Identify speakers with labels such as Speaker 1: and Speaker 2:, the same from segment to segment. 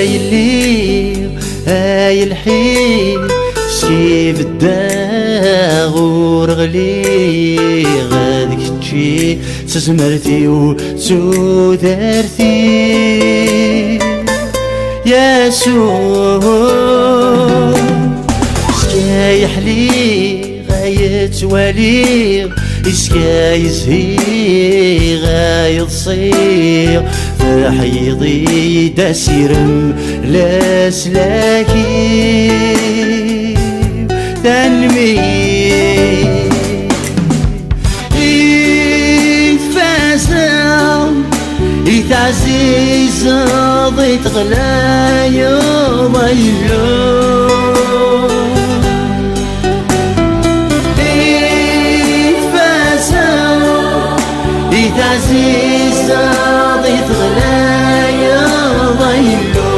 Speaker 1: يلي هاي الحين شي بدا غور غلي غادك تشي سزمرتي وسودرتي يا سوء شكايح لي غاية ولي إسكاي زهي غاية صيغ فحيضي داسيرم لاسلاكي تنمي إتفاسا إتعزيز ضيت غلايا ضيلو عزيز ضيت غلايا ضيلو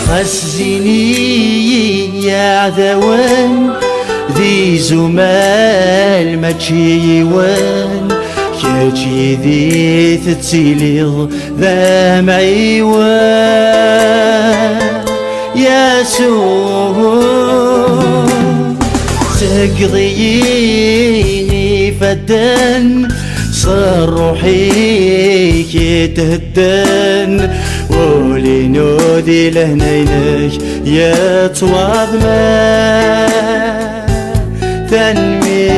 Speaker 1: خزيني يا عذوان ذي زمال ما تشيوان كاجي ذي تتسيليض ذا معيوان يا سوء تقضيني فدان صار روحي كي تهدان ولي نودي لهنينك يا تواب ما تنمي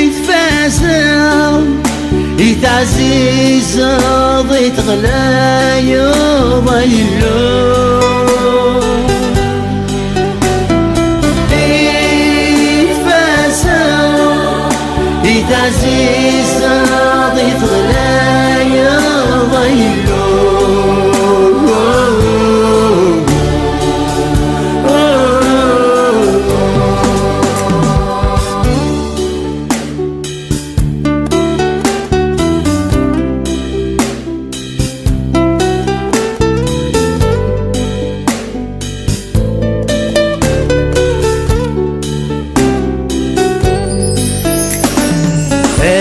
Speaker 1: إتفاسا إتعزيز ضيت غلايا ضيلو عزيز ضيت غلايا ضيلو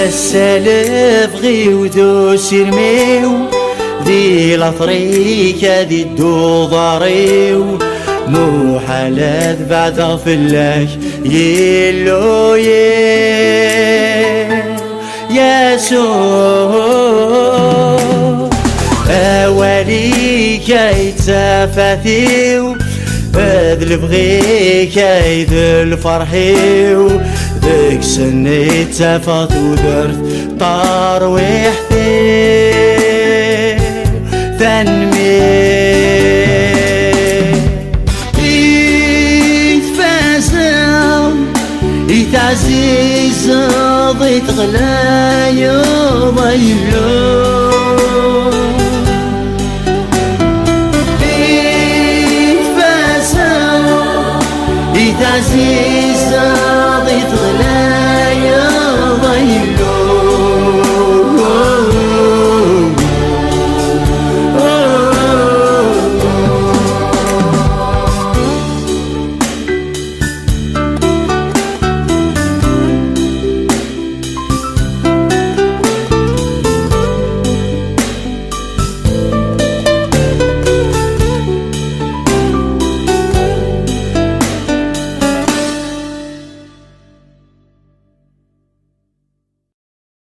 Speaker 1: السلف غي ودوس يرميو ذي الأطريكة ذي الدوضاريو مو حالات بعد فلاش يلو يا سوء أولي كي تفاثيو أذل بغي كي ذل فرحيو ذيك سني تفات ودرت طارويحتي تنمي إتفاسا إتعزيز ضيت غلايا ضيلو